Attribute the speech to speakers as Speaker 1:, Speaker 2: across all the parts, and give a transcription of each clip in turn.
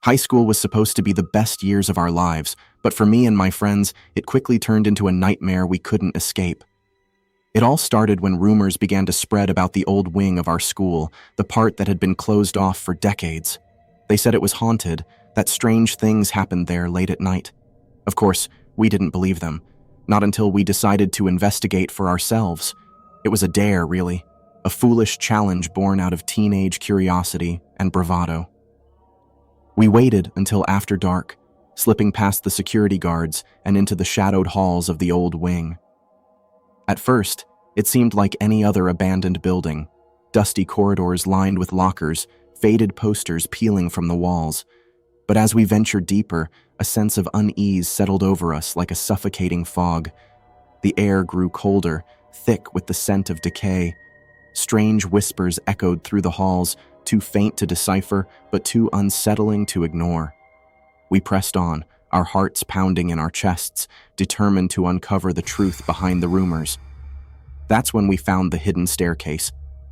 Speaker 1: High school was supposed to be the best years of our lives, but for me and my friends, it quickly turned into a nightmare we couldn't escape. It all started when rumors began to spread about the old wing of our school, the part that had been closed off for decades. They said it was haunted, that strange things happened there late at night. Of course, we didn't believe them, not until we decided to investigate for ourselves. It was a dare, really, a foolish challenge born out of teenage curiosity and bravado. We waited until after dark, slipping past the security guards and into the shadowed halls of the old wing. At first, it seemed like any other abandoned building, dusty corridors lined with lockers, faded posters peeling from the walls. But as we ventured deeper, a sense of unease settled over us like a suffocating fog. The air grew colder, thick with the scent of decay. Strange whispers echoed through the halls, too faint to decipher, but too unsettling to ignore. We pressed on, our hearts pounding in our chests, determined to uncover the truth behind the rumors. That's when we found the hidden staircase,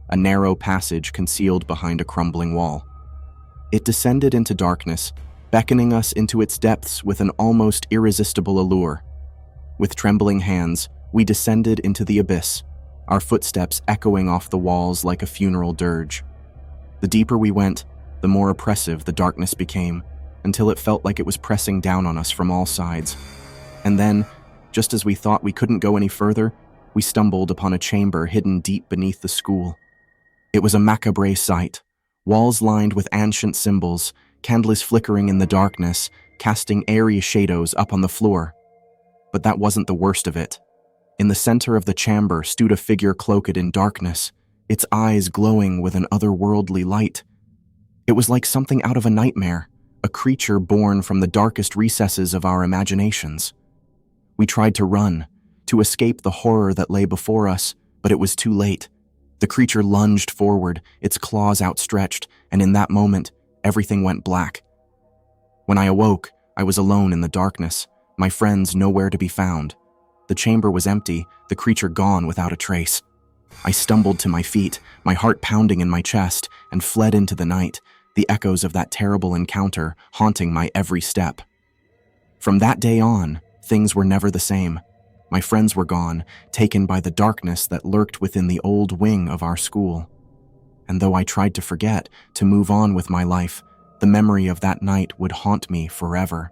Speaker 1: a narrow passage concealed behind a crumbling wall. It descended into darkness, beckoning us into its depths with an almost irresistible allure. With trembling hands, we descended into the abyss, our footsteps echoing off the walls like a funeral dirge. The deeper we went, the more oppressive the darkness became, until it felt like it was pressing down on us from all sides. And then, just as we thought we couldn't go any further, we stumbled upon a chamber hidden deep beneath the school. It was a macabre sight, walls lined with ancient symbols, candles flickering in the darkness, casting eerie shadows up on the floor. But that wasn't the worst of it. In the center of the chamber stood a figure cloaked in darkness, its eyes glowing with an otherworldly light. It was like something out of a nightmare, a creature born from the darkest recesses of our imaginations. We tried to run, to escape the horror that lay before us, but it was too late. The creature lunged forward, its claws outstretched, and in that moment, everything went black. When I awoke, I was alone in the darkness, my friends nowhere to be found. The chamber was empty, the creature gone without a trace. I stumbled to my feet, my heart pounding in my chest, and fled into the night, the echoes of that terrible encounter haunting my every step. From that day on, things were never the same. My friends were gone, taken by the darkness that lurked within the old wing of our school. And though I tried to forget, to move on with my life, the memory of that night would haunt me forever.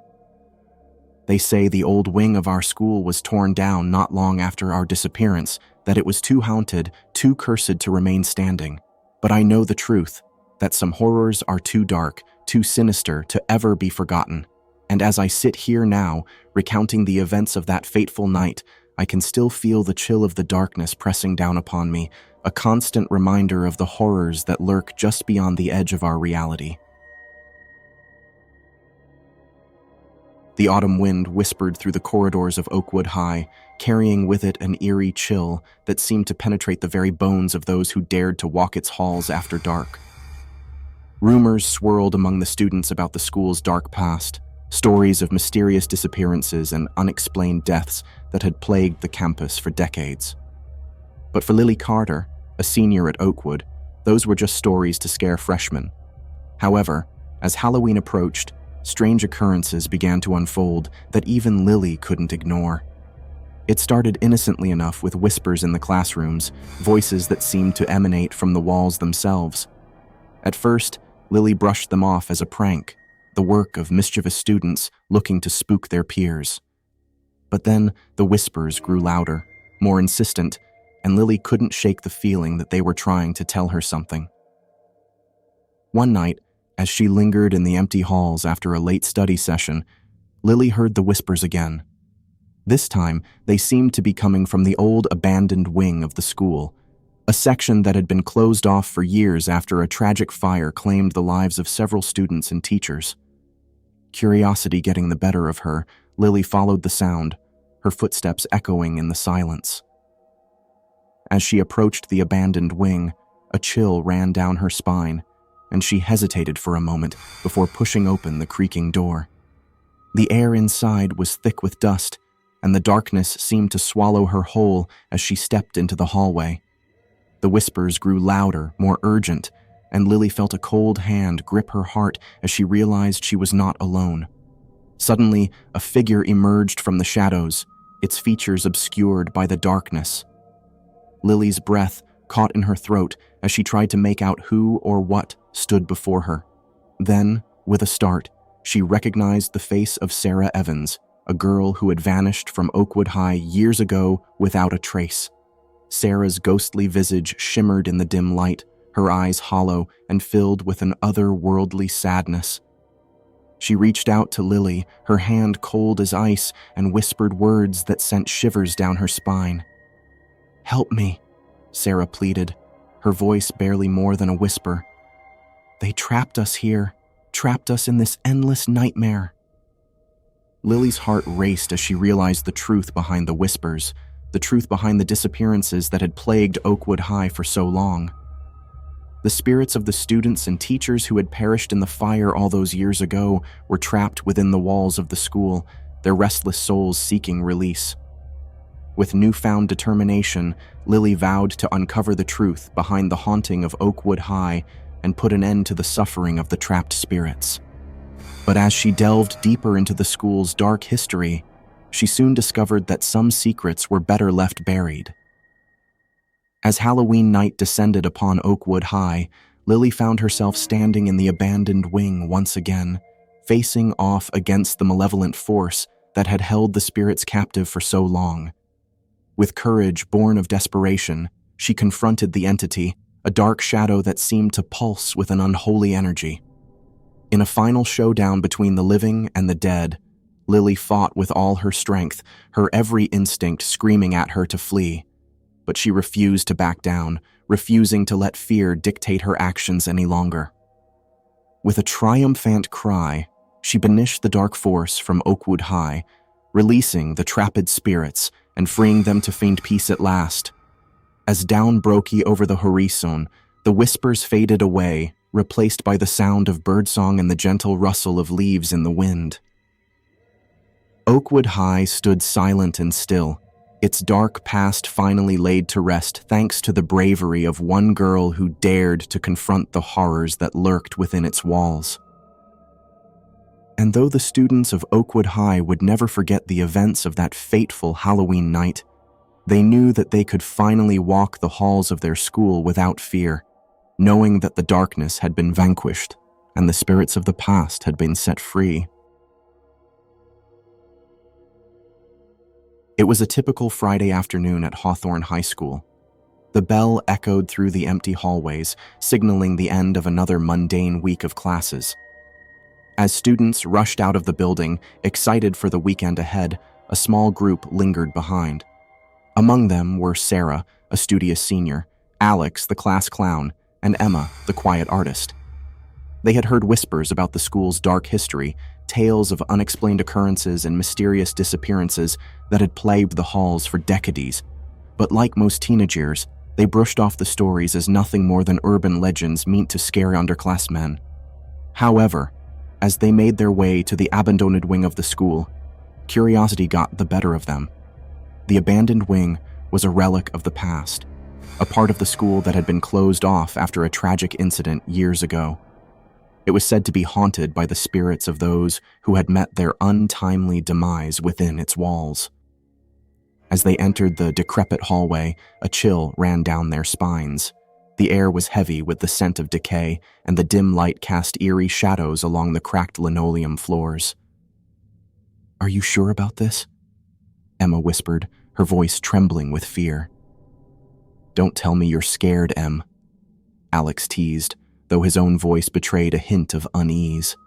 Speaker 1: They say the old wing of our school was torn down not long after our disappearance, that it was too haunted, too cursed to remain standing. But I know the truth, that some horrors are too dark, too sinister to ever be forgotten. And as I sit here now, recounting the events of that fateful night, I can still feel the chill of the darkness pressing down upon me, a constant reminder of the horrors that lurk just beyond the edge of our reality. The autumn wind whispered through the corridors of Oakwood High, carrying with it an eerie chill that seemed to penetrate the very bones of those who dared to walk its halls after dark. Rumors swirled among the students about the school's dark past, stories of mysterious disappearances and unexplained deaths that had plagued the campus for decades. But for Lily Carter, a senior at Oakwood, those were just stories to scare freshmen. However, as Halloween approached, strange occurrences began to unfold that even Lily couldn't ignore. It started innocently enough with whispers in the classrooms, voices that seemed to emanate from the walls themselves. At first, Lily brushed them off as a prank, the work of mischievous students looking to spook their peers. But then the whispers grew louder, more insistent, and Lily couldn't shake the feeling that they were trying to tell her something. One night, as she lingered in the empty halls after a late study session, Lily heard the whispers again. This time, they seemed to be coming from the old abandoned wing of the school, a section that had been closed off for years after a tragic fire claimed the lives of several students and teachers. Curiosity getting the better of her, Lily followed the sound, her footsteps echoing in the silence. As she approached the abandoned wing, a chill ran down her spine, and she hesitated for a moment before pushing open the creaking door. The air inside was thick with dust, and the darkness seemed to swallow her whole as she stepped into the hallway. The whispers grew louder, more urgent, and Lily felt a cold hand grip her heart as she realized she was not alone. Suddenly, a figure emerged from the shadows, its features obscured by the darkness. Lily's breath caught in her throat as she tried to make out who or what stood before her. Then, with a start, she recognized the face of Sarah Evans, a girl who had vanished from Oakwood High years ago without a trace. Sarah's ghostly visage shimmered in the dim light, her eyes hollow and filled with an otherworldly sadness. She reached out to Lily, her hand cold as ice, and whispered words that sent shivers down her spine. "Help me," Sarah pleaded, her voice barely more than a whisper. "They trapped us here, trapped us in this endless nightmare." Lily's heart raced as she realized the truth behind the whispers, the truth behind the disappearances that had plagued Oakwood High for so long. The spirits of the students and teachers who had perished in the fire all those years ago were trapped within the walls of the school, their restless souls seeking release. With newfound determination, Lily vowed to uncover the truth behind the haunting of Oakwood High and put an end to the suffering of the trapped spirits. But as she delved deeper into the school's dark history, she soon discovered that some secrets were better left buried. As Halloween night descended upon Oakwood High, Lily found herself standing in the abandoned wing once again, facing off against the malevolent force that had held the spirits captive for so long. With courage born of desperation, she confronted the entity, a dark shadow that seemed to pulse with an unholy energy. In a final showdown between the living and the dead, Lily fought with all her strength, her every instinct screaming at her to flee. But she refused to back down, refusing to let fear dictate her actions any longer. With a triumphant cry, she banished the dark force from Oakwood High, releasing the trapped spirits and freeing them to find peace at last. As dawn broke over the horizon, the whispers faded away, replaced by the sound of birdsong and the gentle rustle of leaves in the wind. Oakwood High stood silent and still, its dark past finally laid to rest thanks to the bravery of one girl who dared to confront the horrors that lurked within its walls. And though the students of Oakwood High would never forget the events of that fateful Halloween night, they knew that they could finally walk the halls of their school without fear, knowing that the darkness had been vanquished and the spirits of the past had been set free. It was a typical Friday afternoon at Hawthorne High School. The bell echoed through the empty hallways, signaling the end of another mundane week of classes. As students rushed out of the building, excited for the weekend ahead, a small group lingered behind. Among them were Sarah, a studious senior, Alex, the class clown, and Emma, the quiet artist. They had heard whispers about the school's dark history, tales of unexplained occurrences and mysterious disappearances that had plagued the halls for decades. But like most teenagers, they brushed off the stories as nothing more than urban legends meant to scare underclassmen. However, as they made their way to the abandoned wing of the school, curiosity got the better of them. The abandoned wing was a relic of the past, a part of the school that had been closed off after a tragic incident years ago. It was said to be haunted by the spirits of those who had met their untimely demise within its walls. As they entered the decrepit hallway, a chill ran down their spines. The air was heavy with the scent of decay, and the dim light cast eerie shadows along the cracked linoleum floors. "Are you sure about this?" Emma whispered, her voice trembling with fear. "Don't tell me you're scared, Em," Alex teased, though his own voice betrayed a hint of unease.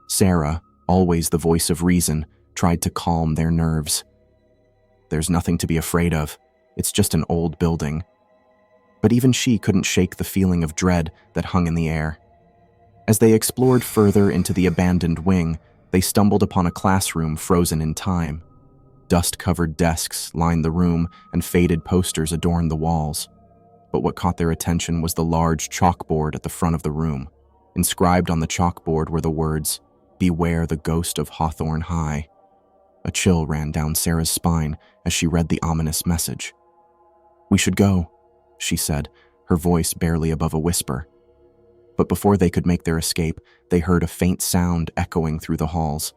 Speaker 1: Sarah, always the voice of reason, tried to calm their nerves. "There's nothing to be afraid of. It's just an old building." But even she couldn't shake the feeling of dread that hung in the air. As they explored further into the abandoned wing, they stumbled upon a classroom frozen in time. Dust-covered desks lined the room, and faded posters adorned the walls. But what caught their attention was the large chalkboard at the front of the room. Inscribed on the chalkboard were the words, "Beware the ghost of Hawthorne High." A chill ran down Sarah's spine as she read the ominous message. "We should go," she said, her voice barely above a whisper. But before they could make their escape, they heard a faint sound echoing through the halls.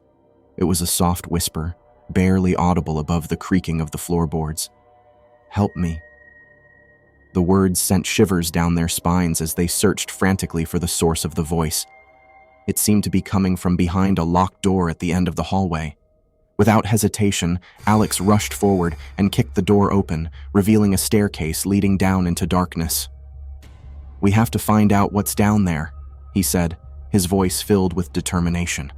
Speaker 1: It was a soft whisper, barely audible above the creaking of the floorboards. "Help me." The words sent shivers down their spines as they searched frantically for the source of the voice. It seemed to be coming from behind a locked door at the end of the hallway. Without hesitation, Alex rushed forward and kicked the door open, revealing a staircase leading down into darkness. "We have to find out what's down there," he said, his voice filled with determination.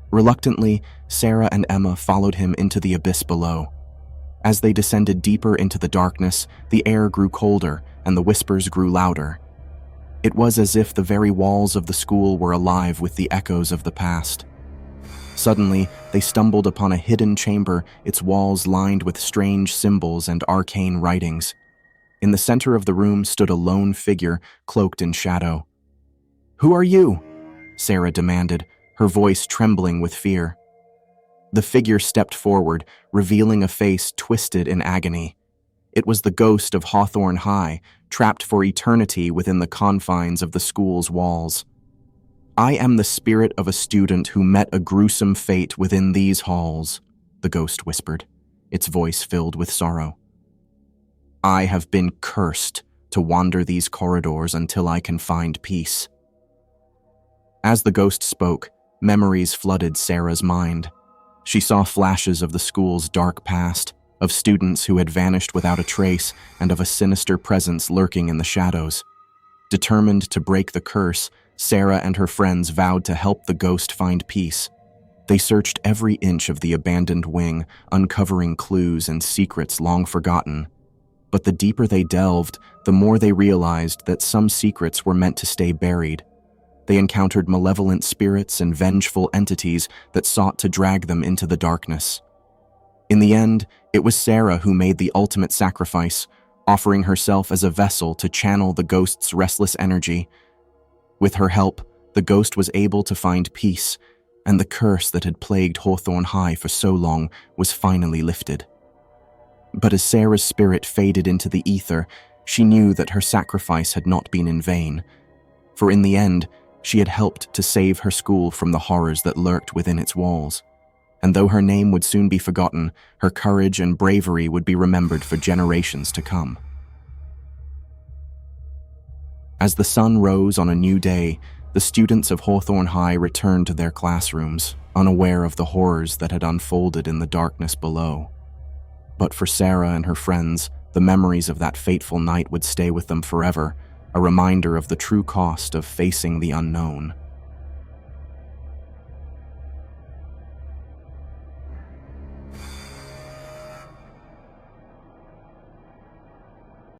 Speaker 1: Reluctantly, Sarah and Emma followed him into the abyss below. As they descended deeper into the darkness, the air grew colder and the whispers grew louder. It was as if the very walls of the school were alive with the echoes of the past. Suddenly, they stumbled upon a hidden chamber, its walls lined with strange symbols and arcane writings. In the center of the room stood a lone figure, cloaked in shadow. "Who are you?" Sarah demanded, her voice trembling with fear. The figure stepped forward, revealing a face twisted in agony. It was the ghost of Hawthorne High, trapped for eternity within the confines of the school's walls. "I am the spirit of a student who met a gruesome fate within these halls," the ghost whispered, its voice filled with sorrow. "I have been cursed to wander these corridors until I can find peace." As the ghost spoke, memories flooded Sarah's mind. She saw flashes of the school's dark past, of students who had vanished without a trace, and of a sinister presence lurking in the shadows. Determined to break the curse, Sarah and her friends vowed to help the ghost find peace. They searched every inch of the abandoned wing, uncovering clues and secrets long forgotten. But the deeper they delved, the more they realized that some secrets were meant to stay buried. They encountered malevolent spirits and vengeful entities that sought to drag them into the darkness. In the end, it was Sarah who made the ultimate sacrifice, offering herself as a vessel to channel the ghost's restless energy. With her help, the ghost was able to find peace, and the curse that had plagued Hawthorne High for so long was finally lifted. But as Sarah's spirit faded into the ether, she knew that her sacrifice had not been in vain. For in the end, she had helped to save her school from the horrors that lurked within its walls. And though her name would soon be forgotten, her courage and bravery would be remembered for generations to come. As the sun rose on a new day, the students of Hawthorne High returned to their classrooms, unaware of the horrors that had unfolded in the darkness below. But for Sarah and her friends, the memories of that fateful night would stay with them forever, a reminder of the true cost of facing the unknown.